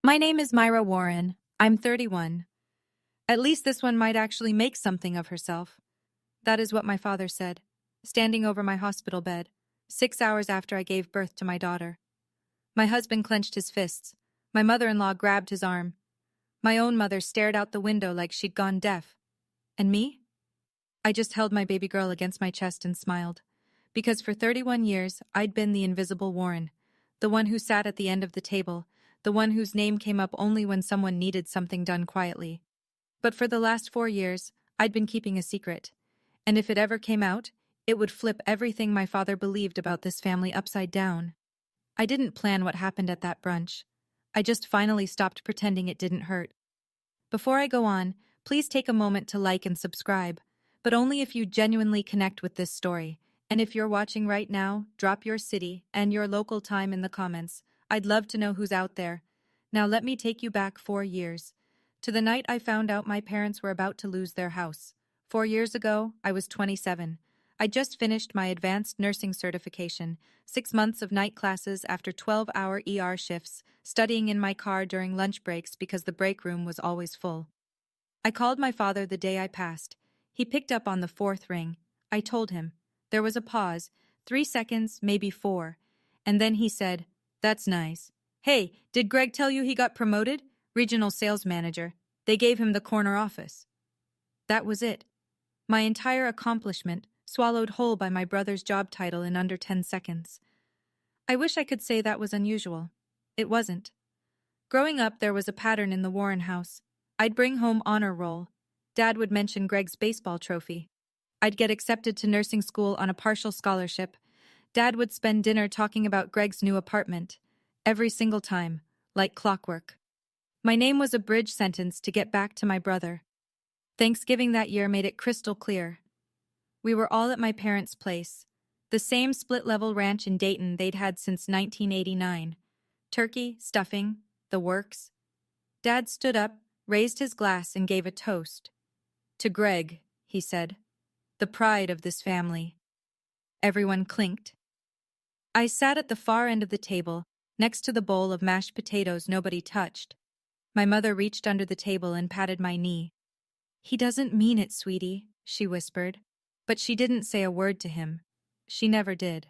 My name is Myra Warren. I'm 31. At least this one might actually make something of herself. That is what my father said, standing over my hospital bed, 6 hours after I gave birth to my daughter. My husband clenched his fists. My mother-in-law grabbed his arm. My own mother stared out the window like she'd gone deaf. And me? I just held my baby girl against my chest and smiled. Because for 31 years, I'd been the invisible Warren, the one who sat at the end of the table, the one whose name came up only when someone needed something done quietly. But for the last 4 years, I'd been keeping a secret. And if it ever came out, it would flip everything my father believed about this family upside down. I didn't plan what happened at that brunch. I just finally stopped pretending it didn't hurt. Before I go on, please take a moment to like and subscribe, but only if you genuinely connect with this story. And if you're watching right now, drop your city and your local time in the comments. I'd love to know who's out there. Now let me take you back 4 years. To the night I found out my parents were about to lose their house. 4 years ago, I was 27. I just finished my advanced nursing certification, 6 months of night classes after 12-hour ER shifts, studying in my car during lunch breaks because the break room was always full. I called my father the day I passed. He picked up on the fourth ring. I told him. There was a pause, 3 seconds, maybe 4. And then he said, "That's nice. Hey, did Greg tell you he got promoted? Regional sales manager. They gave him the corner office." That was it. My entire accomplishment, swallowed whole by my brother's job title in under 10 seconds. I wish I could say that was unusual. It wasn't. Growing up, there was a pattern in the Warren house. I'd bring home honor roll. Dad would mention Greg's baseball trophy. I'd get accepted to nursing school on a partial scholarship. Dad would spend dinner talking about Greg's new apartment. Every single time, like clockwork. My name was a bridge sentence to get back to my brother. Thanksgiving that year made it crystal clear. We were all at my parents' place, the same split-level ranch in Dayton they'd had since 1989. Turkey, stuffing, the works. Dad stood up, raised his glass, and gave a toast. "To Greg," he said. "The pride of this family." Everyone clinked. I sat at the far end of the table, next to the bowl of mashed potatoes nobody touched. My mother reached under the table and patted my knee. "He doesn't mean it, sweetie," she whispered. But she didn't say a word to him. She never did.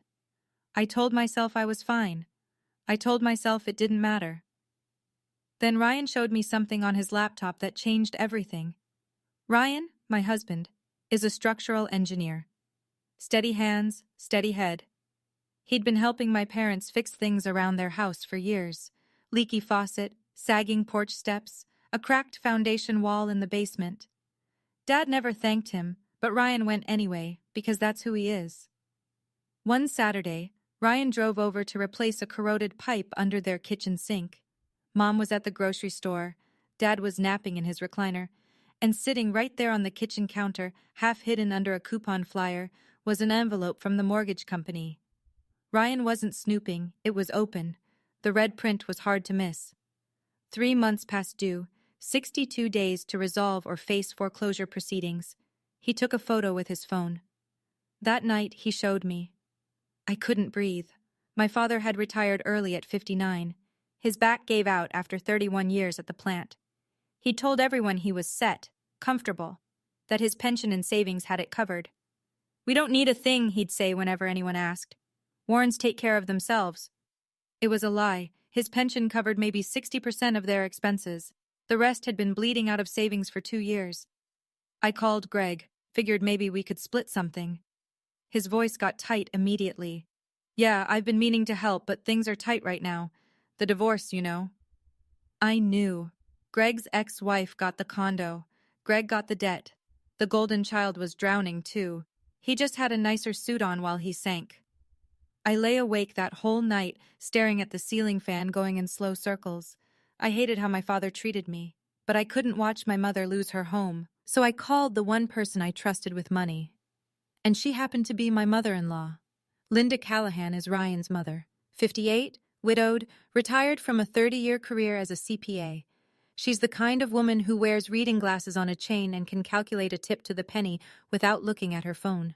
I told myself I was fine. I told myself it didn't matter. Then Ryan showed me something on his laptop that changed everything. Ryan, my husband, is a structural engineer. Steady hands, steady head. He'd been helping my parents fix things around their house for years. Leaky faucet, sagging porch steps, a cracked foundation wall in the basement. Dad never thanked him, but Ryan went anyway, because that's who he is. One Saturday, Ryan drove over to replace a corroded pipe under their kitchen sink. Mom was at the grocery store, Dad was napping in his recliner, and sitting right there on the kitchen counter, half hidden under a coupon flyer, was an envelope from the mortgage company. Ryan wasn't snooping, it was open. The red print was hard to miss. 3 months past due, 62 days to resolve or face foreclosure proceedings. He took a photo with his phone. That night, he showed me. I couldn't breathe. My father had retired early at 59. His back gave out after 31 years at the plant. He told everyone he was set, comfortable, that his pension and savings had it covered. "We don't need a thing," he'd say whenever anyone asked. "Warrens take care of themselves." It was a lie. His pension covered maybe 60% of their expenses. The rest had been bleeding out of savings for 2 years. I called Greg, figured maybe we could split something. His voice got tight immediately. "Yeah, I've been meaning to help, but things are tight right now. The divorce, you know." I knew. Greg's ex-wife got the condo. Greg got the debt. The golden child was drowning, too. He just had a nicer suit on while he sank. I lay awake that whole night, staring at the ceiling fan going in slow circles. I hated how my father treated me, but I couldn't watch my mother lose her home, so I called the one person I trusted with money. And she happened to be my mother-in-law. Linda Callahan is Ryan's mother. 58, widowed, retired from a 30-year career as a CPA. She's the kind of woman who wears reading glasses on a chain and can calculate a tip to the penny without looking at her phone.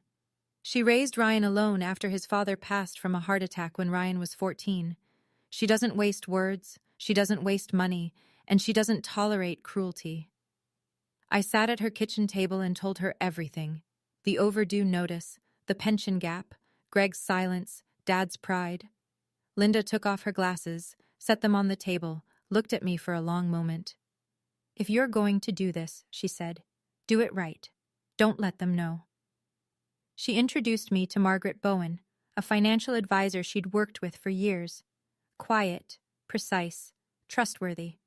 She raised Ryan alone after his father passed from a heart attack when Ryan was 14. She doesn't waste words. She doesn't waste money, and she doesn't tolerate cruelty. I sat at her kitchen table and told her everything. The overdue notice, the pension gap, Greg's silence, Dad's pride. Linda took off her glasses, set them on the table, looked at me for a long moment. "If you're going to do this," she said, "do it right. Don't let them know." She introduced me to Margaret Bowen, a financial advisor she'd worked with for years. Quiet, precise, trustworthy.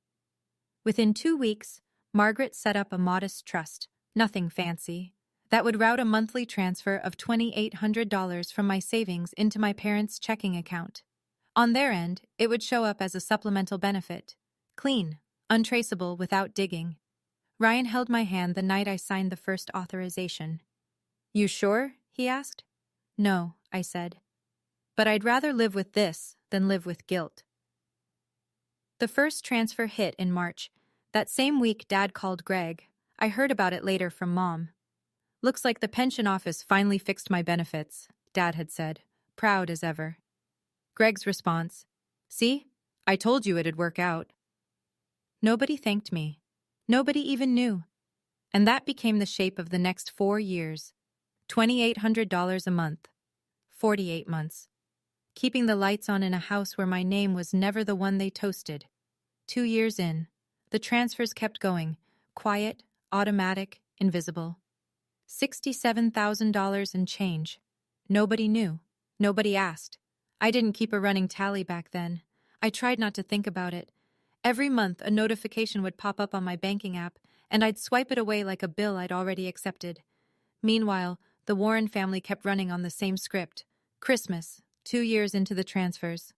Within 2 weeks, Margaret set up a modest trust, nothing fancy, that would route a monthly transfer of $2,800 from my savings into my parents' checking account. On their end, it would show up as a supplemental benefit. Clean, untraceable without digging. Ryan held my hand the night I signed the first authorization. "You sure?" he asked. "No," I said. "But I'd rather live with this than live with guilt." The first transfer hit in March. That same week, Dad called Greg. I heard about it later from Mom. "Looks like the pension office finally fixed my benefits," Dad had said, proud as ever. Greg's response, "See? I told you it'd work out." Nobody thanked me. Nobody even knew. And that became the shape of the next 4 years. $2,800 a month. 48 months. Keeping the lights on in a house where my name was never the one they toasted. 2 years in, the transfers kept going, quiet, automatic, invisible. $67,000 and change. Nobody knew. Nobody asked. I didn't keep a running tally back then. I tried not to think about it. Every month, a notification would pop up on my banking app, and I'd swipe it away like a bill I'd already accepted. Meanwhile, the Warren family kept running on the same script. Christmas, 2 years into the transfers.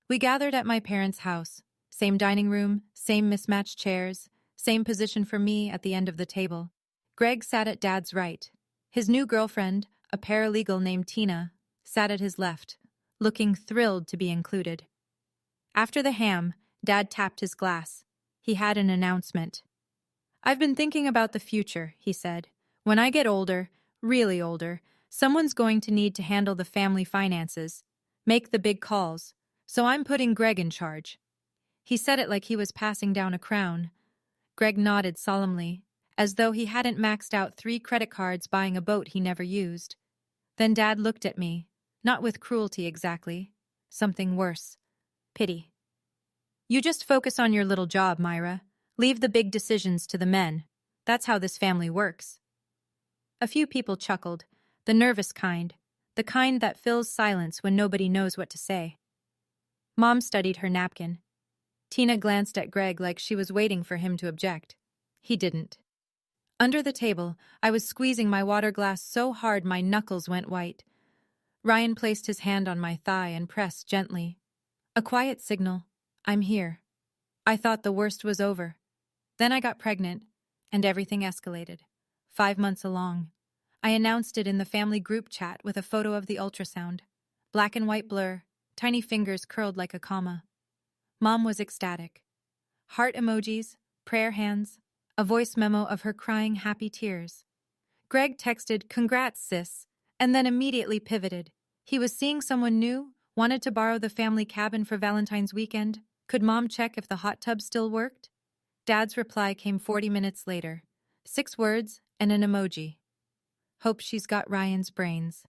We gathered at my parents' house. Same dining room, same mismatched chairs, same position for me at the end of the table. Greg sat at Dad's right. His new girlfriend, a paralegal named Tina, sat at his left, looking thrilled to be included. After the ham, Dad tapped his glass. He had an announcement. "I've been thinking about the future," he said. "When I get older, really older, someone's going to need to handle the family finances, make the big calls, so I'm putting Greg in charge." He said it like he was passing down a crown. Greg nodded solemnly, as though he hadn't maxed out 3 credit cards buying a boat he never used. Then Dad looked at me, not with cruelty exactly, something worse. Pity. "You just focus on your little job, Myra. Leave the big decisions to the men. That's how this family works." A few people chuckled, the nervous kind, the kind that fills silence when nobody knows what to say. Mom studied her napkin. Tina glanced at Greg like she was waiting for him to object. He didn't. Under the table, I was squeezing my water glass so hard my knuckles went white. Ryan placed his hand on my thigh and pressed gently. A quiet signal. I'm here. I thought the worst was over. Then I got pregnant, and everything escalated. 5 months along. I announced it in the family group chat with a photo of the ultrasound. Black and white blur, tiny fingers curled like a comma. Mom was ecstatic. Heart emojis, prayer hands, a voice memo of her crying happy tears. Greg texted, "Congrats, sis," and then immediately pivoted. He was seeing someone new, wanted to borrow the family cabin for Valentine's weekend. Could Mom check if the hot tub still worked? Dad's reply came 40 minutes later. 6 words and an emoji. Hope she's got Ryan's brains.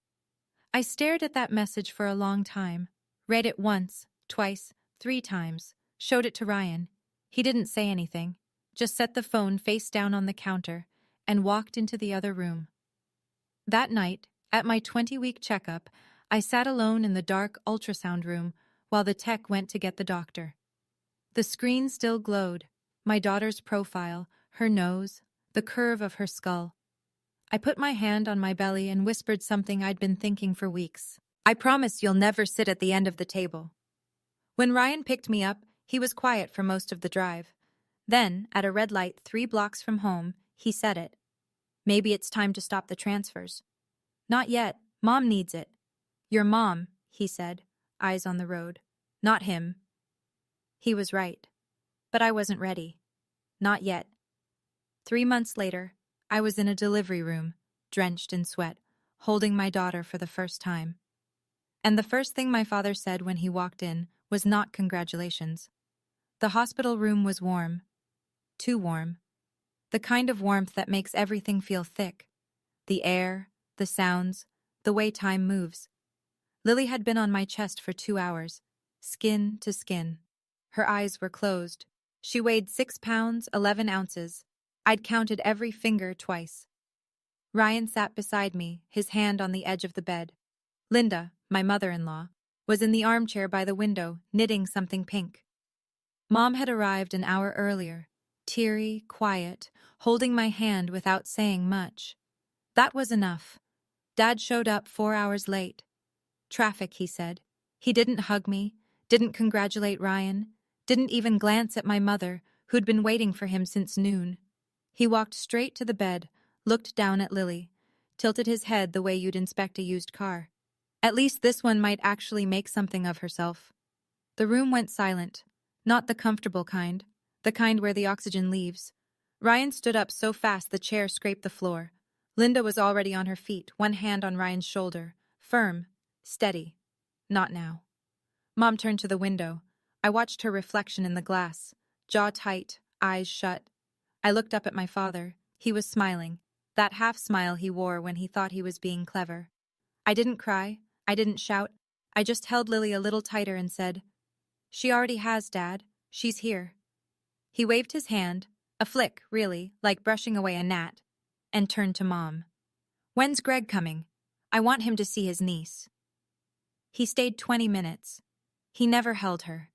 I stared at that message for a long time, read it once, twice, 3 times, showed it to Ryan. He didn't say anything, just set the phone face down on the counter and walked into the other room. That night, at my 20-week checkup, I sat alone in the dark ultrasound room while the tech went to get the doctor. The screen still glowed, my daughter's profile, her nose, the curve of her skull. I put my hand on my belly and whispered something I'd been thinking for weeks. "I promise you'll never sit at the end of the table." When Ryan picked me up, he was quiet for most of the drive. Then, at a red light 3 blocks from home, he said it. "Maybe it's time to stop the transfers." "Not yet. Mom needs it." "Your mom," he said, eyes on the road. "Not him." He was right. But I wasn't ready. Not yet. 3 months later, I was in a delivery room, drenched in sweat, holding my daughter for the first time. And the first thing my father said when he walked in was not congratulations. The hospital room was warm. Too warm. The kind of warmth that makes everything feel thick. The air, the sounds, the way time moves. Lily had been on my chest for 2 hours, skin to skin. Her eyes were closed. She weighed 6 pounds, 11 ounces. I'd counted every finger twice. Ryan sat beside me, his hand on the edge of the bed. Linda, my mother-in-law, was in the armchair by the window, knitting something pink. Mom had arrived an hour earlier, teary, quiet, holding my hand without saying much. That was enough. Dad showed up 4 hours late. Traffic, he said. He didn't hug me, didn't congratulate Ryan, didn't even glance at my mother, who'd been waiting for him since noon. He walked straight to the bed, looked down at Lily, tilted his head the way you'd inspect a used car. At least this one might actually make something of herself. The room went silent, not the comfortable kind, the kind where the oxygen leaves. Ryan stood up so fast the chair scraped the floor. Linda was already on her feet, one hand on Ryan's shoulder, firm, steady. Not now. Mom turned to the window. I watched her reflection in the glass, jaw tight, eyes shut. I looked up at my father. He was smiling, that half smile he wore when he thought he was being clever. I didn't cry. I didn't shout. I just held Lily a little tighter and said, "She already has, Dad. She's here." He waved his hand, a flick, really, like brushing away a gnat, and turned to Mom. "When's Greg coming? I want him to see his niece." He stayed 20 minutes. He never held her.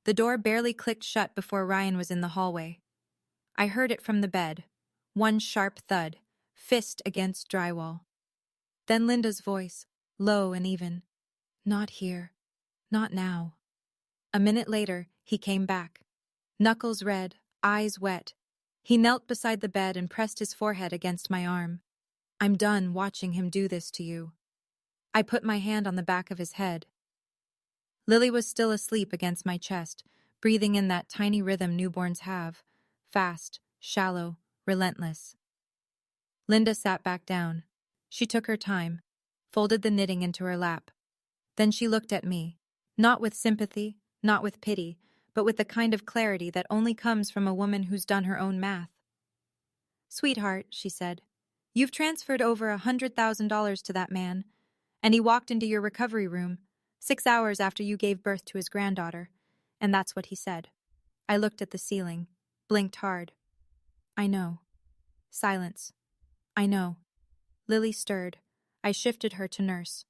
The door barely clicked shut before Ryan was in the hallway. I heard it from the bed. One sharp thud, fist against drywall. Then Linda's voice, low and even. "Not here. Not now." A minute later, he came back. Knuckles red, eyes wet. He knelt beside the bed and pressed his forehead against my arm. "I'm done watching him do this to you." I put my hand on the back of his head. Lily was still asleep against my chest, breathing in that tiny rhythm newborns have. Fast, shallow, relentless. Linda sat back down. She took her time, folded the knitting into her lap. Then she looked at me, not with sympathy, not with pity, but with the kind of clarity that only comes from a woman who's done her own math. "Sweetheart," she said, "you've transferred over $100,000 to that man, and he walked into your recovery room 6 hours after you gave birth to his granddaughter, and that's what he said." I looked at the ceiling, blinked hard. "I know." Silence. "I know." Lily stirred. I shifted her to nurse.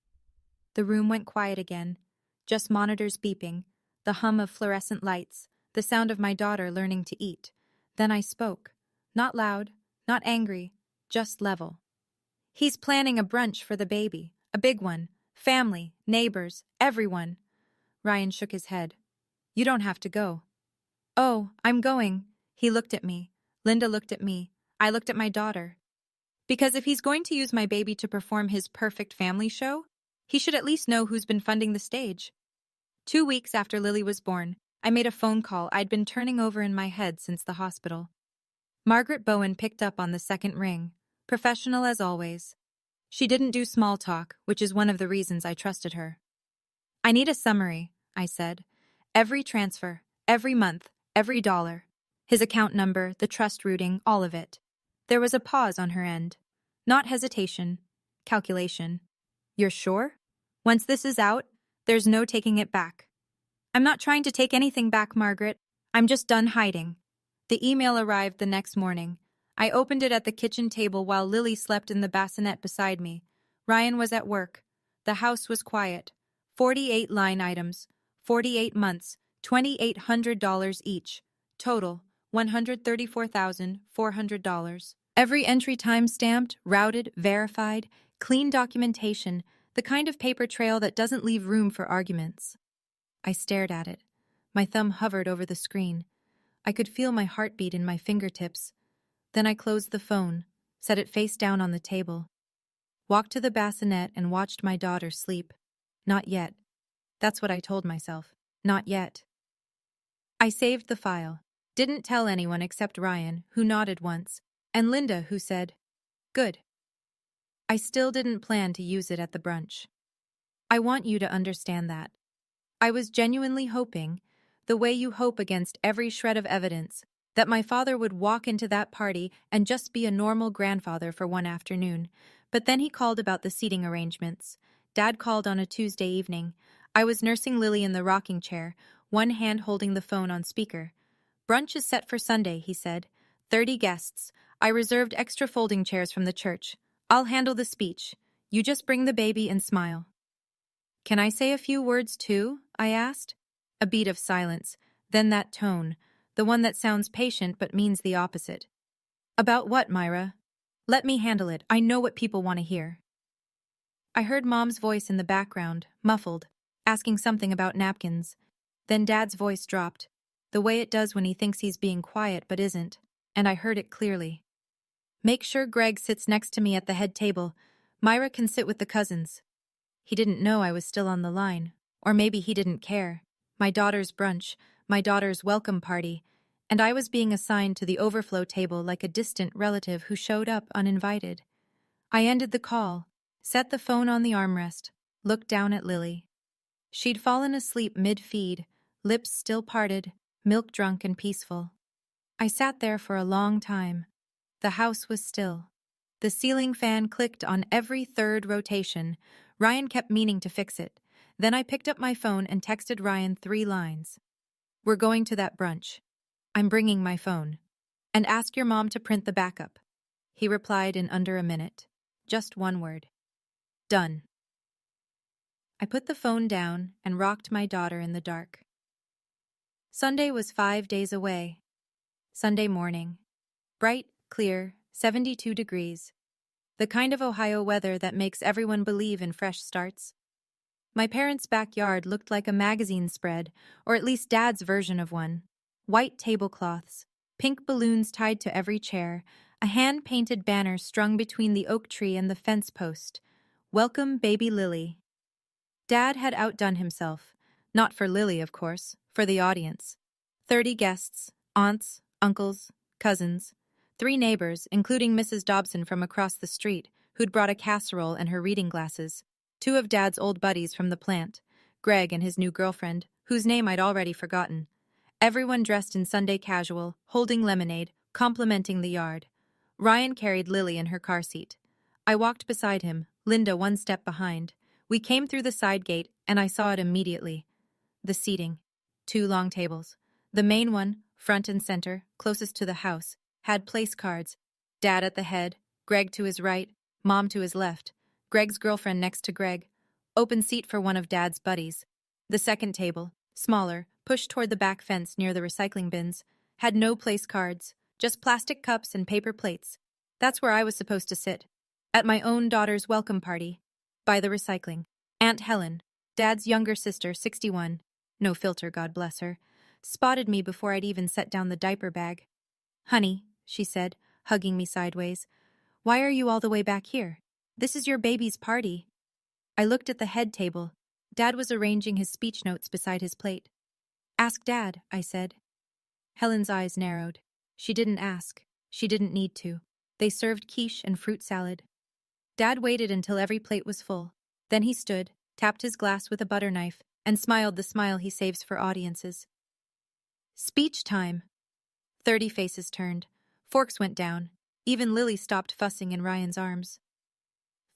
The room went quiet again, just monitors beeping, the hum of fluorescent lights, the sound of my daughter learning to eat. Then I spoke. Not loud, not angry, just level. "He's planning a brunch for the baby, a big one. Family, neighbors, everyone." Ryan shook his head. "You don't have to go." "Oh, I'm going." He looked at me. Linda looked at me. I looked at my daughter. "Because if he's going to use my baby to perform his perfect family show, he should at least know who's been funding the stage." 2 weeks after Lily was born, I made a phone call I'd been turning over in my head since the hospital. Margaret Bowen picked up on the second ring, professional as always. She didn't do small talk, which is one of the reasons I trusted her. "I need a summary," I said. "Every transfer, every month, every dollar. His account number, the trust routing, all of it." There was a pause on her end. Not hesitation, calculation. "You're sure? Once this is out, there's no taking it back." "I'm not trying to take anything back, Margaret. I'm just done hiding." The email arrived the next morning. I opened it at the kitchen table while Lily slept in the bassinet beside me. Ryan was at work. The house was quiet. 48 line items, 48 months, $2,800 each. Total, $134,400. Every entry time-stamped, routed, verified, clean documentation, the kind of paper trail that doesn't leave room for arguments. I stared at it. My thumb hovered over the screen. I could feel my heartbeat in my fingertips. Then I closed the phone, set it face down on the table, walked to the bassinet and watched my daughter sleep. Not yet. That's what I told myself. Not yet. I saved the file. Didn't tell anyone except Ryan, who nodded once, and Linda, who said, "Good." I still didn't plan to use it at the brunch. I want you to understand that. I was genuinely hoping, The way you hope against every shred of evidence that my father would walk into that party and just be a normal grandfather for one afternoon. But then he called about the seating arrangements. Dad called on a Tuesday evening. I was nursing Lily in the rocking chair, one hand holding the phone on speaker. "Brunch is set for Sunday," he said. 30 guests. I reserved extra folding chairs from the church. I'll handle the speech. You just bring the baby and smile. "Can I say a few words too?" I asked. A beat of silence, then that tone, the one that sounds patient but means the opposite. "About what, Myra?" "Let me handle it. I know what people want to hear." I heard Mom's voice in the background, muffled, asking something about napkins. Then Dad's voice dropped, the way it does when he thinks he's being quiet but isn't, and I heard it clearly. "Make sure Greg sits next to me at the head table. Myra can sit with the cousins." He didn't know I was still on the line, or maybe he didn't care. My daughter's brunch, my daughter's welcome party, and I was being assigned to the overflow table like a distant relative who showed up uninvited. I ended the call, set the phone on the armrest, looked down at Lily. She'd fallen asleep mid-feed, lips still parted, milk-drunk and peaceful. I sat there for a long time. The house was still. The ceiling fan clicked on every third rotation. Ryan kept meaning to fix it. Then I picked up my phone and texted Ryan 3 lines. "We're going to that brunch. I'm bringing my phone. And ask your mom to print the backup." He replied in under a minute. Just one word. "Done." I put the phone down and rocked my daughter in the dark. Sunday was 5 days away. Sunday morning. Bright, clear, 72 degrees. The kind of Ohio weather that makes everyone believe in fresh starts. My parents' backyard looked like a magazine spread, or at least Dad's version of one. White tablecloths, pink balloons tied to every chair, a hand-painted banner strung between the oak tree and the fence post. "Welcome, baby Lily." Dad had outdone himself. Not for Lily, of course, for the audience. 30 guests, aunts, uncles, cousins. 3 neighbors, including Mrs. Dobson from across the street, who'd brought a casserole and her reading glasses. 2 of Dad's old buddies from the plant, Greg and his new girlfriend, whose name I'd already forgotten. Everyone dressed in Sunday casual, holding lemonade, complimenting the yard. Ryan carried Lily in her car seat. I walked beside him, Linda 1 step behind. We came through the side gate, and I saw it immediately. The seating. 2 long tables. The main one, front and center, closest to the house, had place cards. Dad at the head, Greg to his right, Mom to his left, Greg's girlfriend next to Greg. Open seat for one of Dad's buddies. The second table, smaller, pushed toward the back fence near the recycling bins, had no place cards, just plastic cups and paper plates. That's where I was supposed to sit. At my own daughter's welcome party. By the recycling. Aunt Helen, Dad's younger sister, 61, no filter, God bless her, spotted me before I'd even set down the diaper bag. "Honey," she said, hugging me sideways, "why are you all the way back here? This is your baby's party." I looked at the head table. Dad was arranging his speech notes beside his plate. "Ask Dad," I said. Helen's eyes narrowed. She didn't ask. She didn't need to. They served quiche and fruit salad. Dad waited until every plate was full. Then he stood, tapped his glass with a butter knife, and smiled the smile he saves for audiences. Speech time. 30 faces turned. Forks went down. Even Lily stopped fussing in Ryan's arms.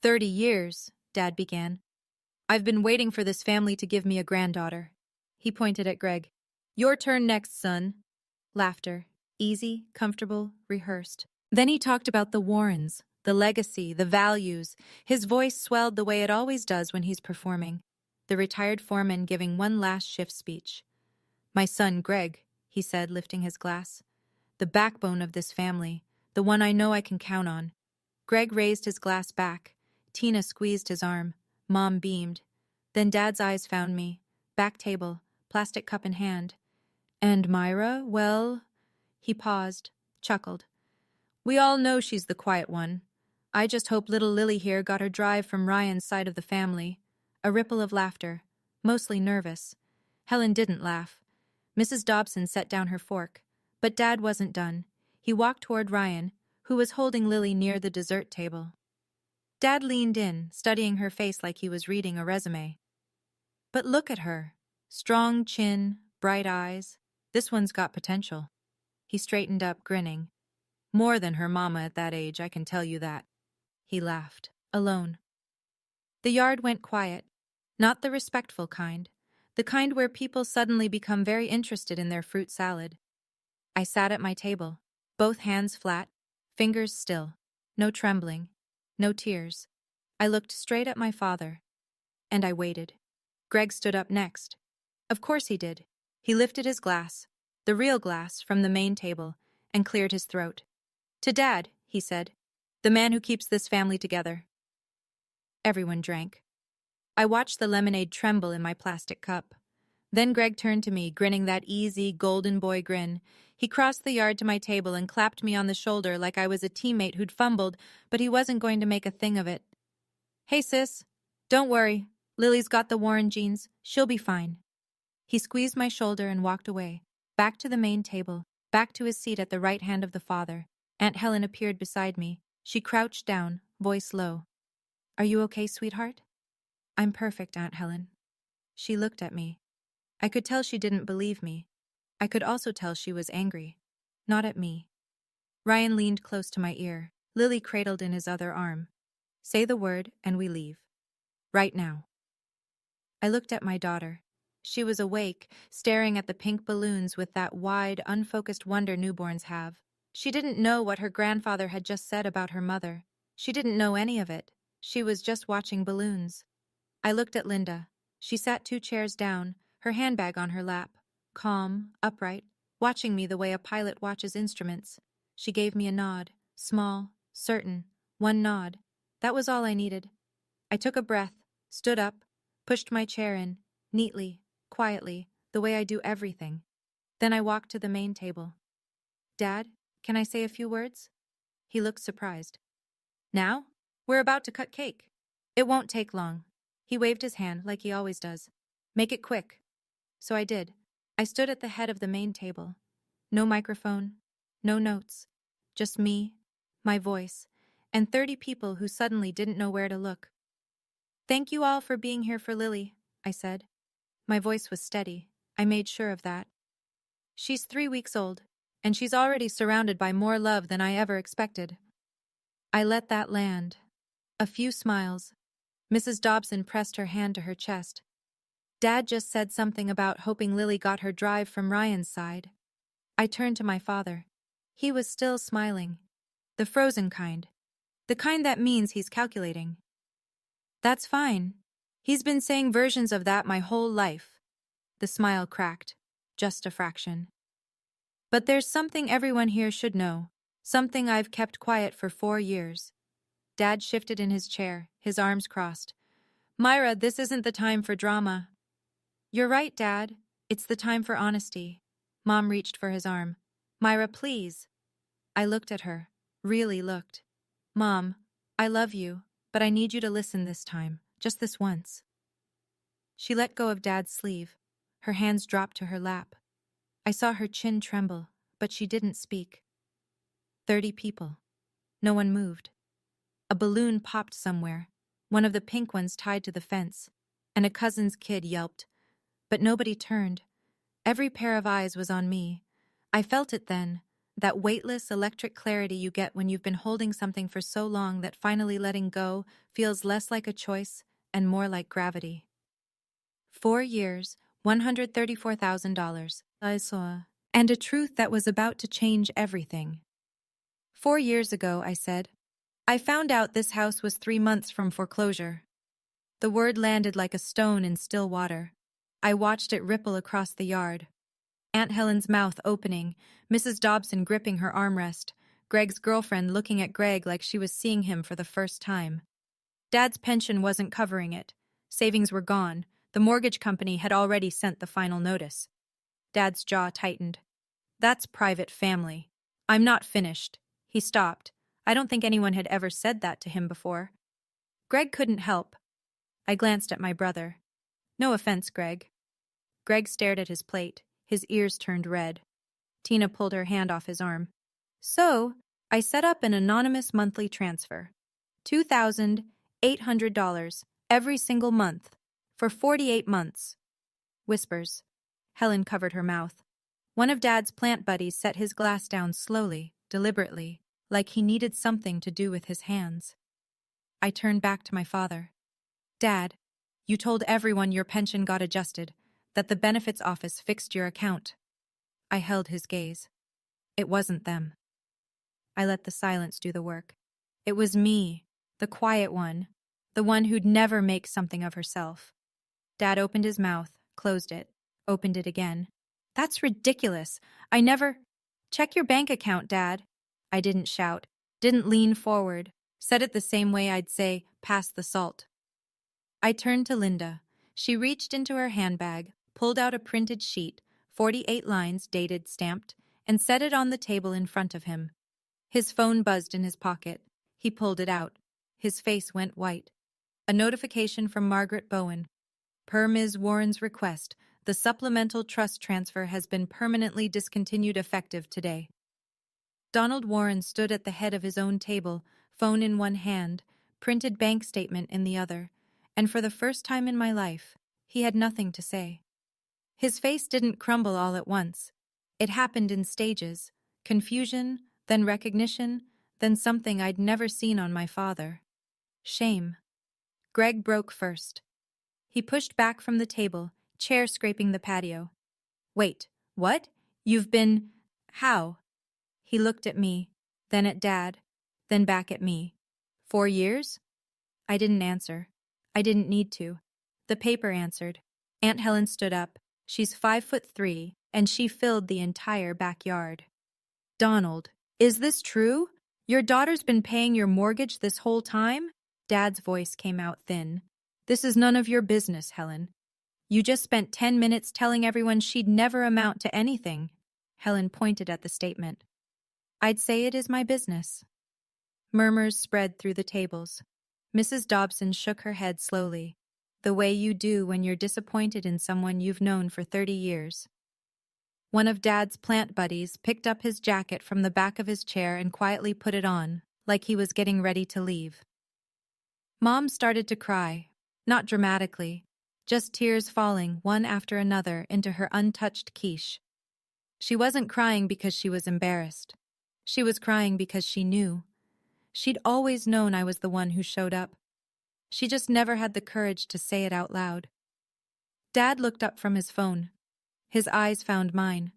30 years, Dad began. "I've been waiting for this family to give me a granddaughter." He pointed at Greg. "Your turn next, son." Laughter. Easy, comfortable, rehearsed. Then he talked about the Warrens, the legacy, the values. His voice swelled the way it always does when he's performing. The retired foreman giving one last shift speech. "My son, Greg," he said, lifting his glass. "The backbone of this family, the one I know I can count on." Greg raised his glass back. Tina squeezed his arm. Mom beamed. Then Dad's eyes found me. Back table, plastic cup in hand. "And Myra, well..." He paused, chuckled. "We all know she's the quiet one. I just hope little Lily here got her drive from Ryan's side of the family." A ripple of laughter, mostly nervous. Helen didn't laugh. Mrs. Dobson set down her fork. But Dad wasn't done. He walked toward Ryan, who was holding Lily near the dessert table. Dad leaned in, studying her face like he was reading a resume. "But look at her. Strong chin, bright eyes. This one's got potential. He straightened up, grinning. More than her mama at that age, I can tell you that. He laughed. Alone. The yard went quiet. Not the respectful kind. The kind where people suddenly become very interested in their fruit salad. I sat at my table, both hands flat, fingers still. No trembling. No tears. I looked straight at my father. And I waited. Greg stood up next. Of course he did. He lifted his glass, the real glass, from the main table, and cleared his throat. To Dad, he said. The man who keeps this family together. Everyone drank. I watched the lemonade tremble in my plastic cup. Then Greg turned to me, grinning that easy, golden boy grin. He crossed the yard to my table and clapped me on the shoulder like I was a teammate who'd fumbled, but he wasn't going to make a thing of it. Hey, sis. Don't worry. Lily's got the Warren genes. She'll be fine. He squeezed my shoulder and walked away, back to the main table, back to his seat at the right hand of the father. Aunt Helen appeared beside me. She crouched down, voice low. Are you okay, sweetheart? I'm perfect, Aunt Helen. She looked at me. I could tell she didn't believe me. I could also tell she was angry. Not at me. Ryan leaned close to my ear, Lily cradled in his other arm. Say the word and we leave. Right now. I looked at my daughter. She was awake, staring at the pink balloons with that wide, unfocused wonder newborns have. She didn't know what her grandfather had just said about her mother. She didn't know any of it. She was just watching balloons. I looked at Linda. She sat 2 chairs down, her handbag on her lap, calm, upright, watching me the way a pilot watches instruments. She gave me a nod, small, certain, one nod. That was all I needed. I took a breath, stood up, pushed my chair in, neatly, quietly, the way I do everything. Then I walked to the main table. Dad, can I say a few words? He looked surprised. Now? We're about to cut cake. It won't take long. He waved his hand like he always does. Make it quick. So I did. I stood at the head of the main table. No microphone, no notes. Just me, my voice, and 30 people who suddenly didn't know where to look. Thank you all for being here for Lily, I said. My voice was steady. I made sure of that. She's 3 weeks old, and she's already surrounded by more love than I ever expected. I let that land. A few smiles. Mrs. Dobson pressed her hand to her chest. Dad just said something about hoping Lily got her drive from Ryan's side. I turned to my father. He was still smiling. The frozen kind. The kind that means he's calculating. That's fine. He's been saying versions of that my whole life. The smile cracked. Just a fraction. But there's something everyone here should know. Something I've kept quiet for 4 years. Dad shifted in his chair, his arms crossed. Myra, this isn't the time for drama. You're right, Dad. It's the time for honesty. Mom reached for his arm. Myra, please. I looked at her. Really looked. Mom, I love you, but I need you to listen this time. Just this once. She let go of Dad's sleeve. Her hands dropped to her lap. I saw her chin tremble, but she didn't speak. 30 people. No one moved. A balloon popped somewhere, one of the pink ones tied to the fence, and a cousin's kid yelped. But nobody turned. Every pair of eyes was on me. I felt it then, that weightless electric clarity you get when you've been holding something for so long that finally letting go feels less like a choice and more like gravity. 4 years, $134,000. I saw. And a truth that was about to change everything. 4 years ago, I said, I found out this house was 3 months from foreclosure. The word landed like a stone in still water. I watched it ripple across the yard. Aunt Helen's mouth opening, Mrs. Dobson gripping her armrest, Greg's girlfriend looking at Greg like she was seeing him for the first time. Dad's pension wasn't covering it. Savings were gone. The mortgage company had already sent the final notice. Dad's jaw tightened. That's private family. I'm not finished. He stopped. I don't think anyone had ever said that to him before. Greg couldn't help. I glanced at my brother. No offense, Greg. Greg stared at his plate, his ears turned red. Tina pulled her hand off his arm. So, I set up an anonymous monthly transfer. $2,800 every single month, for 48 months. Whispers. Helen covered her mouth. One of Dad's plant buddies set his glass down slowly, deliberately, like he needed something to do with his hands. I turned back to my father. Dad, you told everyone your pension got adjusted, that the benefits office fixed your account. I held his gaze. It wasn't them. I let the silence do the work. It was me, the quiet one, the one who'd never make something of herself. Dad opened his mouth, closed it, opened it again. That's ridiculous. I never... Check your bank account, Dad. I didn't shout, didn't lean forward, said it the same way I'd say, pass the salt. I turned to Linda. She reached into her handbag, pulled out a printed sheet, 48 lines dated, stamped, and set it on the table in front of him. His phone buzzed in his pocket. He pulled it out. His face went white. A notification from Margaret Bowen. Per Ms. Warren's request, the supplemental trust transfer has been permanently discontinued effective today. Donald Warren stood at the head of his own table, phone in one hand, printed bank statement in the other, and for the first time in my life, he had nothing to say. His face didn't crumble all at once. It happened in stages, confusion, then recognition, then something I'd never seen on my father. Shame. Greg broke first. He pushed back from the table, chair scraping the patio. Wait, what? You've been... How? He looked at me, then at Dad, then back at me. 4 years? I didn't answer. I didn't need to. The paper answered. Aunt Helen stood up. She's 5'3", and she filled the entire backyard. Donald, is this true? Your daughter's been paying your mortgage this whole time? Dad's voice came out thin. This is none of your business, Helen. You just spent 10 minutes telling everyone she'd never amount to anything. Helen pointed at the statement. I'd say it is my business. Murmurs spread through the tables. Mrs. Dobson shook her head slowly, the way you do when you're disappointed in someone you've known for 30 years. One of Dad's plant buddies picked up his jacket from the back of his chair and quietly put it on, like he was getting ready to leave. Mom started to cry, not dramatically, just tears falling one after another into her untouched quiche. She wasn't crying because she was embarrassed. She was crying because she knew. She'd always known I was the one who showed up. She just never had the courage to say it out loud. Dad looked up from his phone. His eyes found mine.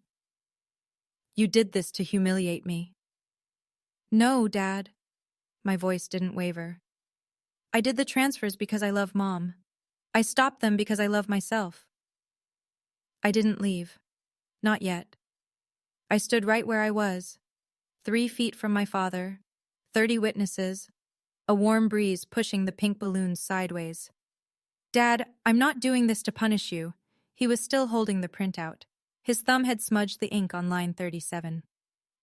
You did this to humiliate me. No, Dad. My voice didn't waver. I did the transfers because I love Mom. I stopped them because I love myself. I didn't leave. Not yet. I stood right where I was, 3 feet from my father, 30 witnesses, a warm breeze pushing the pink balloons sideways. Dad, I'm not doing this to punish you. He was still holding the printout. His thumb had smudged the ink on line 37.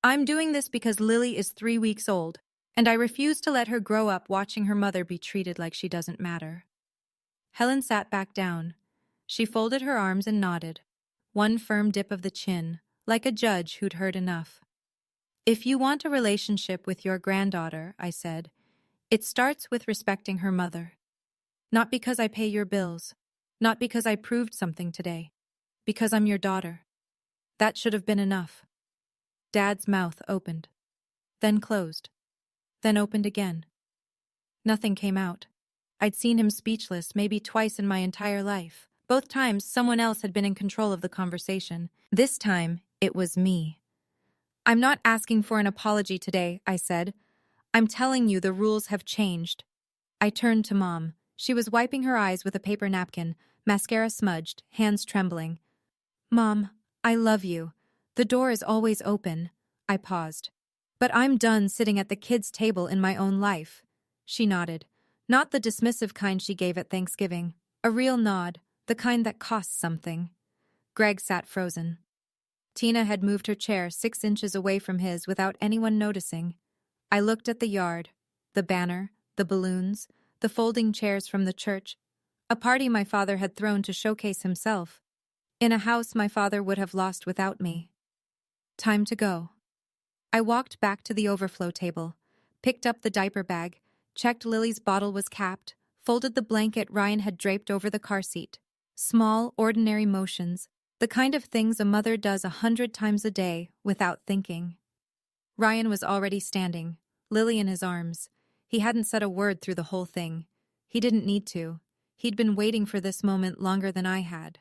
I'm doing this because Lily is 3 weeks old, and I refuse to let her grow up watching her mother be treated like she doesn't matter. Helen sat back down. She folded her arms and nodded, one firm dip of the chin, like a judge who'd heard enough. If you want a relationship with your granddaughter, I said, it starts with respecting her mother. Not because I pay your bills, not because I proved something today, because I'm your daughter. That should have been enough. Dad's mouth opened, then closed, then opened again. Nothing came out. I'd seen him speechless maybe twice in my entire life. Both times, someone else had been in control of the conversation. This time, it was me. I'm not asking for an apology today, I said. I'm telling you the rules have changed. I turned to Mom. She was wiping her eyes with a paper napkin, mascara smudged, hands trembling. Mom, I love you. The door is always open. I paused. But I'm done sitting at the kids' table in my own life. She nodded. Not the dismissive kind she gave at Thanksgiving. A real nod, the kind that costs something. Greg sat frozen. Tina had moved her chair 6 inches away from his without anyone noticing. I looked at the yard, the banner, the balloons, the folding chairs from the church, a party my father had thrown to showcase himself, in a house my father would have lost without me. Time to go. I walked back to the overflow table, picked up the diaper bag, checked Lily's bottle was capped, folded the blanket Ryan had draped over the car seat. Small, ordinary motions, The kind of things a mother does 100 times a day without thinking. Ryan was already standing, Lily in his arms. He hadn't said a word through the whole thing. He didn't need to. He'd been waiting for this moment longer than I had.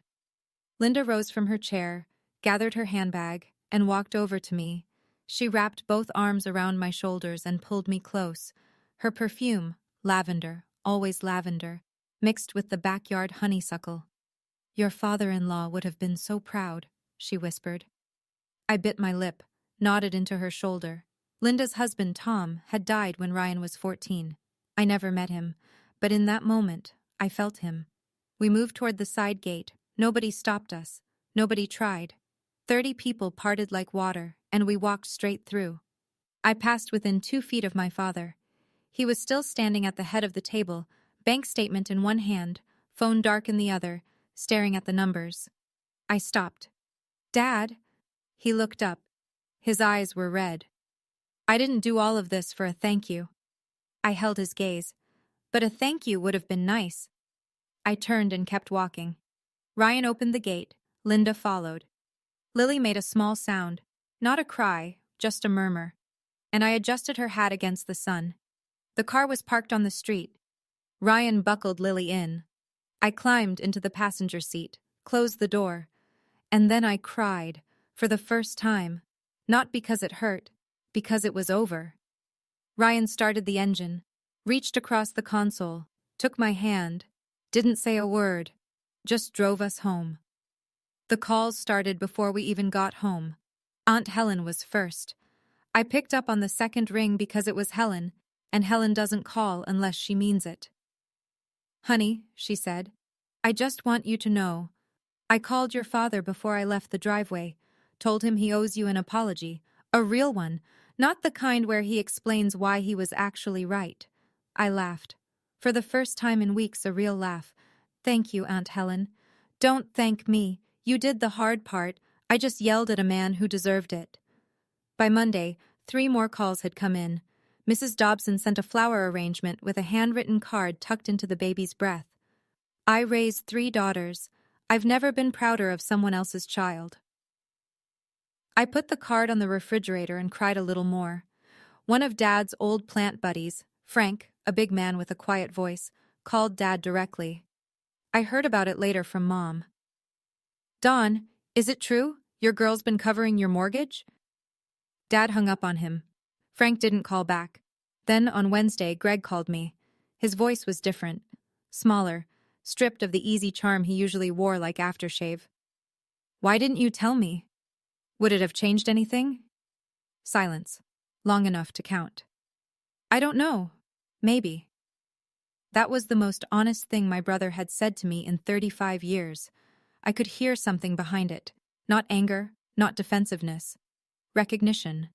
Linda rose from her chair, gathered her handbag, and walked over to me. She wrapped both arms around my shoulders and pulled me close. Her perfume, lavender, always lavender, mixed with the backyard honeysuckle. "Your father-in-law would have been so proud," she whispered. I bit my lip, nodded into her shoulder. Linda's husband, Tom, had died when Ryan was 14. I never met him, but in that moment, I felt him. We moved toward the side gate. Nobody stopped us. Nobody tried. 30 people parted like water, and we walked straight through. I passed within 2 feet of my father. He was still standing at the head of the table, bank statement in one hand, phone dark in the other, staring at the numbers. I stopped. "Dad?" He looked up. His eyes were red. "I didn't do all of this for a thank you." I held his gaze. "But a thank you would have been nice." I turned and kept walking. Ryan opened the gate. Linda followed. Lily made a small sound. Not a cry, just a murmur. And I adjusted her hat against the sun. The car was parked on the street. Ryan buckled Lily in. I climbed into the passenger seat, closed the door. And then I cried, for the first time. Not because it hurt, because it was over. Ryan started the engine, reached across the console, took my hand, didn't say a word, just drove us home. The calls started before we even got home. Aunt Helen was first. I picked up on the second ring because it was Helen, and Helen doesn't call unless she means it. "Honey," she said, "I just want you to know. I called your father before I left the driveway, told him he owes you an apology, a real one, not the kind where he explains why he was actually right." I laughed. For the first time in weeks, a real laugh. "Thank you, Aunt Helen. Don't thank me. You did the hard part. I just yelled at a man who deserved it." By Monday, 3 more calls had come in. Mrs. Dobson sent a flower arrangement with a handwritten card tucked into the baby's breath. "I raised 3 daughters. I've never been prouder of someone else's child." I put the card on the refrigerator and cried a little more. One of Dad's old plant buddies, Frank, a big man with a quiet voice, called Dad directly. I heard about it later from Mom. "Dawn, is it true? Your girl's been covering your mortgage?" Dad hung up on him. Frank didn't call back. Then, on Wednesday, Greg called me. His voice was different. Smaller, stripped of the easy charm he usually wore like aftershave. "Why didn't you tell me? Would it have changed anything?" Silence. Long enough to count. "I don't know. Maybe." That was the most honest thing my brother had said to me in 35 years. I could hear something behind it. Not anger, not defensiveness. Recognition.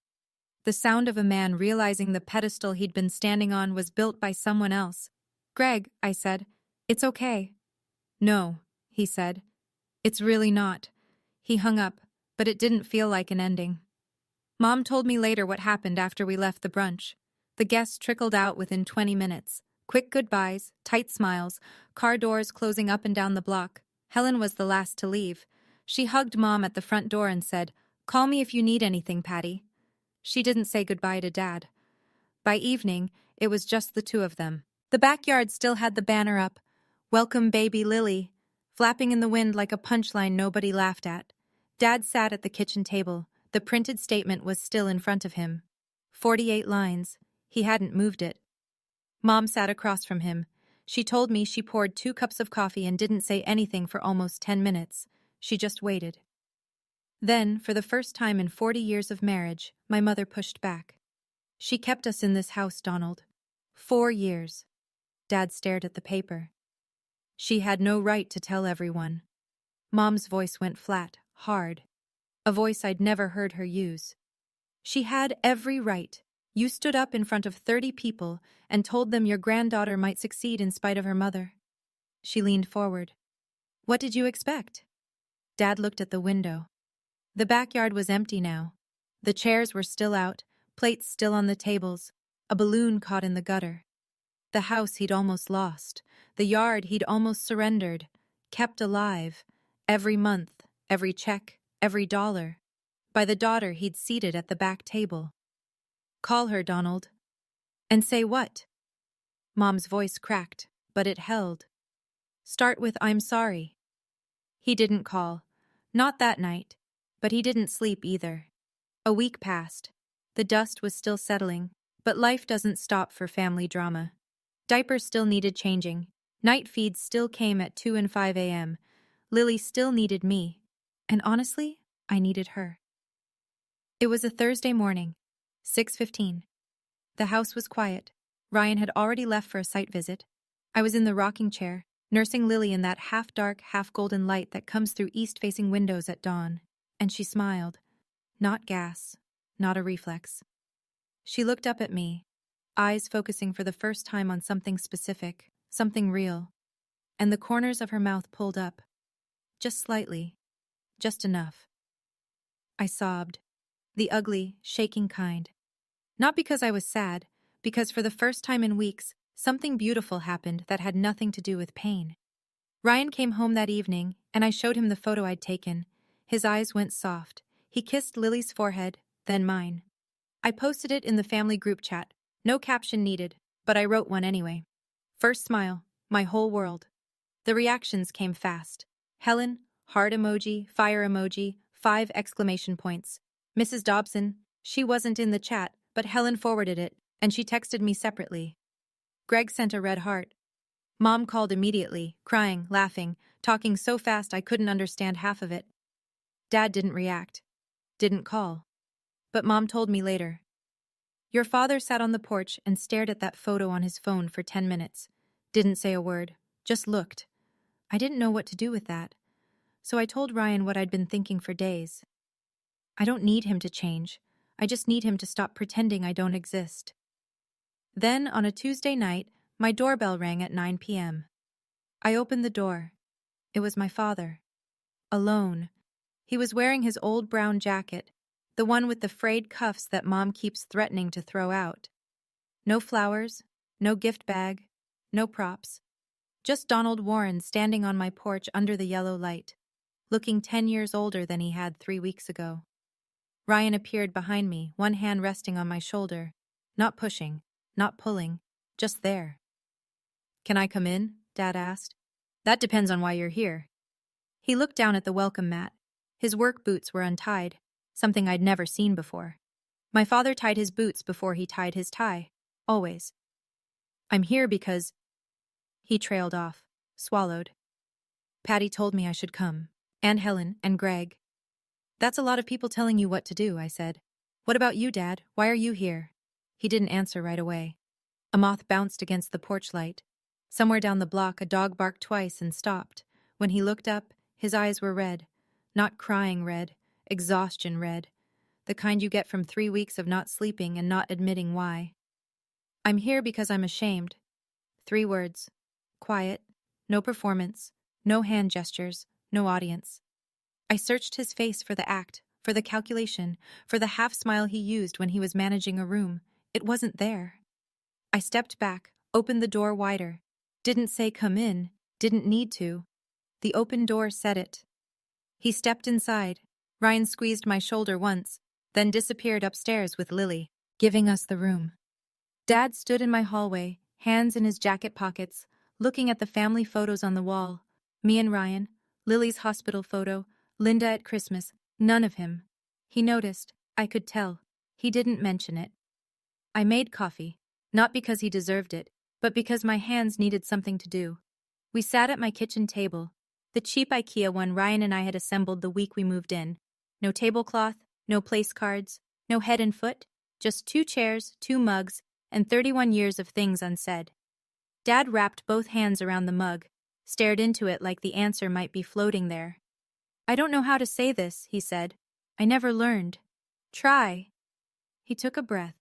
The sound of a man realizing the pedestal he'd been standing on was built by someone else. "Greg," I said, "it's okay." "No," he said. "It's really not." He hung up, but it didn't feel like an ending. Mom told me later what happened after we left the brunch. The guests trickled out within 20 minutes. Quick goodbyes, tight smiles, car doors closing up and down the block. Helen was the last to leave. She hugged Mom at the front door and said, "Call me if you need anything, Patty." She didn't say goodbye to Dad. By evening, it was just the 2 of them. The backyard still had the banner up, "Welcome Baby Lily," flapping in the wind like a punchline nobody laughed at. Dad sat at the kitchen table. The printed statement was still in front of him. 48 lines. He hadn't moved it. Mom sat across from him. She told me she poured 2 cups of coffee and didn't say anything for almost 10 minutes. She just waited. Then, for the first time in 40 years of marriage, my mother pushed back. "She kept us in this house, Donald. 4 years." Dad stared at the paper. "She had no right to tell everyone." Mom's voice went flat, hard. A voice I'd never heard her use. "She had every right. You stood up in front of 30 people and told them your granddaughter might succeed in spite of her mother." She leaned forward. "What did you expect?" Dad looked at the window. The backyard was empty now. The chairs were still out, plates still on the tables, a balloon caught in the gutter. The house he'd almost lost, the yard he'd almost surrendered, kept alive, every month, every check, every dollar. By the daughter he'd seated at the back table. "Call her, Donald." "And say what?" Mom's voice cracked, but it held. "Start with 'I'm sorry.'" He didn't call. Not that night. But he didn't sleep either. A week passed. The dust was still settling, but life doesn't stop for family drama. Diapers still needed changing. Night feeds still came at 2 and 5 a.m. Lily still needed me. And honestly, I needed her. It was a Thursday morning, 6:15. The house was quiet. Ryan had already left for a site visit. I was in the rocking chair, nursing Lily in that half-dark, half-golden light that comes through east-facing windows at dawn. And she smiled. Not gas, not a reflex. She looked up at me, eyes focusing for the first time on something specific, something real. And the corners of her mouth pulled up. Just slightly. Just enough. I sobbed. The ugly, shaking kind. Not because I was sad, because for the first time in weeks, something beautiful happened that had nothing to do with pain. Ryan came home that evening, and I showed him the photo I'd taken. His eyes went soft. He kissed Lily's forehead, then mine. I posted it in the family group chat. No caption needed, but I wrote one anyway. First smile, my whole world. The reactions came fast. Helen, heart emoji, fire emoji, 5 exclamation points. Mrs. Dobson, she wasn't in the chat, but Helen forwarded it, and she texted me separately. Greg sent a red heart. Mom called immediately, crying, laughing, talking so fast I couldn't understand half of it. Dad didn't react. Didn't call. But Mom told me later. Your father sat on the porch and stared at that photo on his phone for 10 minutes. Didn't say a word. Just looked. I didn't know what to do with that. So I told Ryan what I'd been thinking for days. I don't need him to change. I just need him to stop pretending I don't exist. Then, on a Tuesday night, my doorbell rang at 9 p.m. I opened the door. It was my father. Alone. He was wearing his old brown jacket, the one with the frayed cuffs that Mom keeps threatening to throw out. No flowers, no gift bag, no props. Just Donald Warren standing on my porch under the yellow light, looking 10 years older than he had 3 weeks ago. Ryan appeared behind me, one hand resting on my shoulder, not pushing, not pulling, just there. "Can I come in?" Dad asked. "That depends on why you're here." He looked down at the welcome mat. His work boots were untied, something I'd never seen before. My father tied his boots before he tied his tie, always. "I'm here because—" He trailed off, swallowed. "Patty told me I should come, and Helen, and Greg." "That's a lot of people telling you what to do," I said. "What about you, Dad? Why are you here?" He didn't answer right away. A moth bounced against the porch light. Somewhere down the block, a dog barked twice and stopped. When he looked up, his eyes were red. Not crying red, exhaustion red. The kind you get from 3 weeks of not sleeping and not admitting why. "I'm here because I'm ashamed." 3 words. Quiet. No performance. No hand gestures. No audience. I searched his face for the act, for the calculation, for the half-smile he used when he was managing a room. It wasn't there. I stepped back, opened the door wider. Didn't say come in, didn't need to. The open door said it. He stepped inside. Ryan squeezed my shoulder once, then disappeared upstairs with Lily, giving us the room. Dad stood in my hallway, hands in his jacket pockets, looking at the family photos on the wall. Me and Ryan, Lily's hospital photo, Linda at Christmas, none of him. He noticed, I could tell. He didn't mention it. I made coffee, not because he deserved it, but because my hands needed something to do. We sat at my kitchen table, the cheap IKEA one Ryan and I had assembled the week we moved in. No tablecloth, no place cards, no head and foot, just 2 chairs, 2 mugs, and 31 years of things unsaid. Dad wrapped both hands around the mug, stared into it like the answer might be floating there. "I don't know how to say this," he said. "I never learned. Try." He took a breath,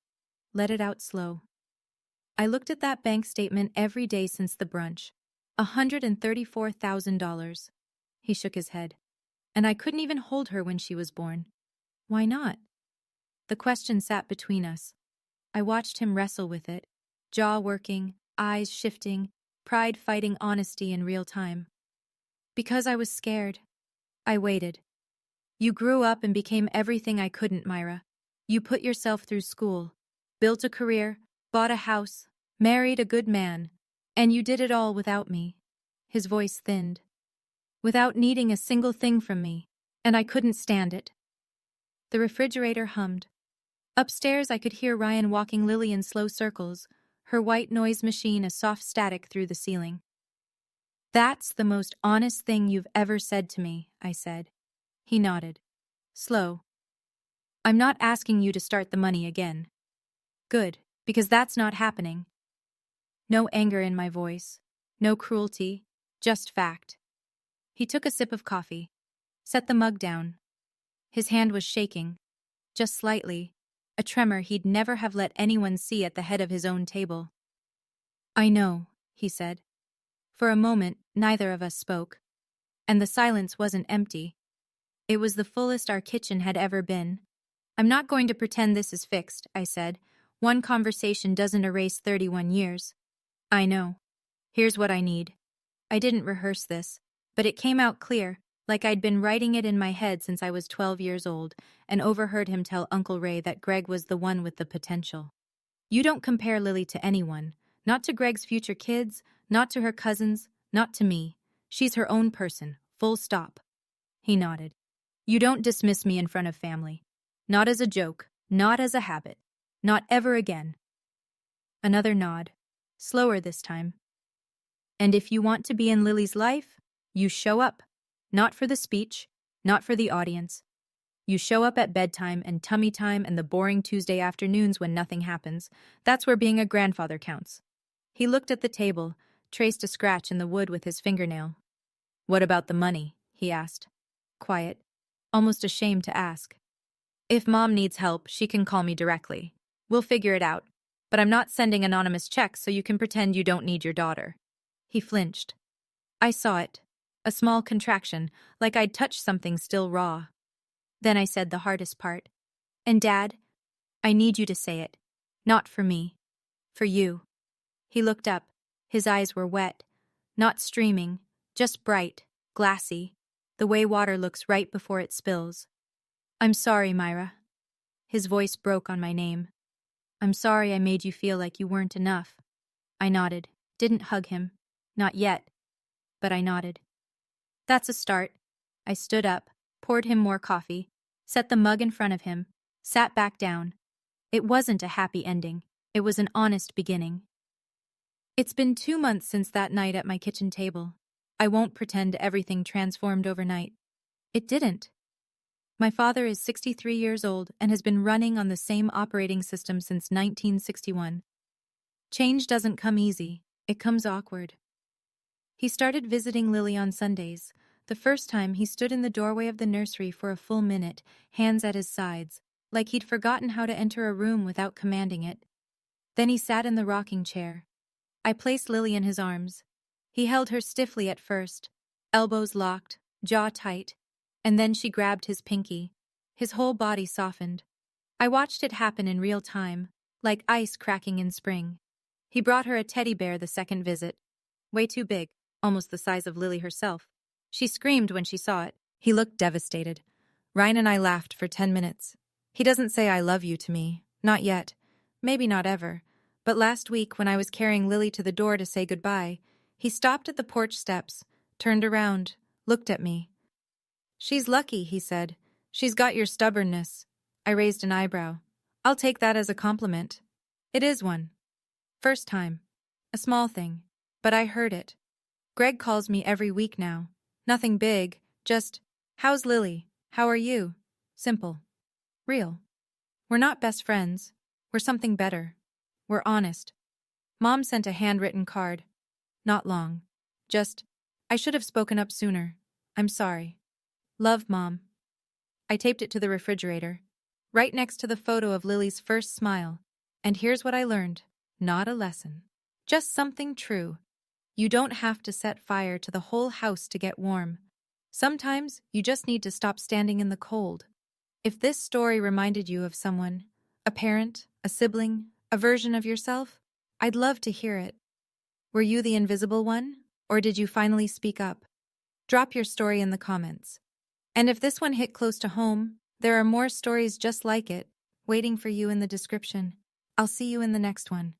let it out slow. I looked at that bank statement every day since the brunch. $134,000. He shook his head. And I couldn't even hold her when she was born. Why not? The question sat between us. I watched him wrestle with it, jaw working, eyes shifting, pride fighting honesty in real time. Because I was scared. I waited, You grew up and became everything I couldn't, Myra. You put yourself through school, built a career, bought a house, married a good man, and you did it all without me. His voice thinned. Without needing a single thing from me, and I couldn't stand it. The refrigerator hummed. Upstairs, I could hear Ryan walking Lily in slow circles, her white noise machine a soft static through the ceiling. That's the most honest thing you've ever said to me, I said. He nodded. Slow. I'm not asking you to start the money again. Good, because that's not happening. No anger in my voice, no cruelty, just fact. He took a sip of coffee, set the mug down. His hand was shaking, just slightly, a tremor he'd never have let anyone see at the head of his own table. I know, he said. For a moment, neither of us spoke. And the silence wasn't empty. It was the fullest our kitchen had ever been. I'm not going to pretend this is fixed, I said. One conversation doesn't erase 31 years. I know. Here's what I need. I didn't rehearse this, but it came out clear, like I'd been writing it in my head since I was 12 years old, and overheard him tell Uncle Ray that Greg was the one with the potential. You don't compare Lily to anyone, not to Greg's future kids, not to her cousins, not to me. She's her own person, full stop. He nodded. You don't dismiss me in front of family. Not as a joke, not as a habit. Not ever again. Another nod, slower this time. And if you want to be in Lily's life, you show up. Not for the speech, not for the audience. You show up at bedtime and tummy time and the boring Tuesday afternoons when nothing happens. That's where being a grandfather counts. He looked at the table, traced a scratch in the wood with his fingernail. What about the money? He asked. Quiet, almost ashamed to ask. If Mom needs help, she can call me directly. We'll figure it out. But I'm not sending anonymous checks so you can pretend you don't need your daughter. He flinched. I saw it. A small contraction, like I'd touched something still raw. Then I said the hardest part. And Dad, I need you to say it. Not for me. For you. He looked up. His eyes were wet. Not streaming, just bright, glassy, the way water looks right before it spills. I'm sorry, Myra. His voice broke on my name. I'm sorry I made you feel like you weren't enough. I nodded, didn't hug him. Not yet. But I nodded. That's a start. I stood up, poured him more coffee, set the mug in front of him, sat back down. It wasn't a happy ending. It was an honest beginning. It's been 2 months since that night at my kitchen table. I won't pretend everything transformed overnight. It didn't. My father is 63 years old and has been running on the same operating system since 1961. Change doesn't come easy. It comes awkward. He started visiting Lily on Sundays. The first time he stood in the doorway of the nursery for a full minute, hands at his sides, like he'd forgotten how to enter a room without commanding it. Then he sat in the rocking chair. I placed Lily in his arms. He held her stiffly at first, elbows locked, jaw tight, and then she grabbed his pinky. His whole body softened. I watched it happen in real time, like ice cracking in spring. He brought her a teddy bear the second visit. Way too big, almost the size of Lily herself. She screamed when she saw it. He looked devastated. Ryan and I laughed for 10 minutes. He doesn't say I love you to me. Not yet. Maybe not ever. But last week, when I was carrying Lily to the door to say goodbye, he stopped at the porch steps, turned around, looked at me. She's lucky, he said. She's got your stubbornness. I raised an eyebrow. I'll take that as a compliment. It is one. First time. A small thing. But I heard it. Greg calls me every week now. Nothing big, just, how's Lily? How are you? Simple. Real. We're not best friends. We're something better. We're honest. Mom sent a handwritten card. Not long. Just, I should have spoken up sooner. I'm sorry. Love, Mom. I taped it to the refrigerator, right next to the photo of Lily's first smile. And here's what I learned. Not a lesson. Just something true. You don't have to set fire to the whole house to get warm. Sometimes you just need to stop standing in the cold. If this story reminded you of someone, a parent, a sibling, a version of yourself, I'd love to hear it. Were you the invisible one, or did you finally speak up? Drop your story in the comments. And if this one hit close to home, there are more stories just like it, waiting for you in the description. I'll see you in the next one.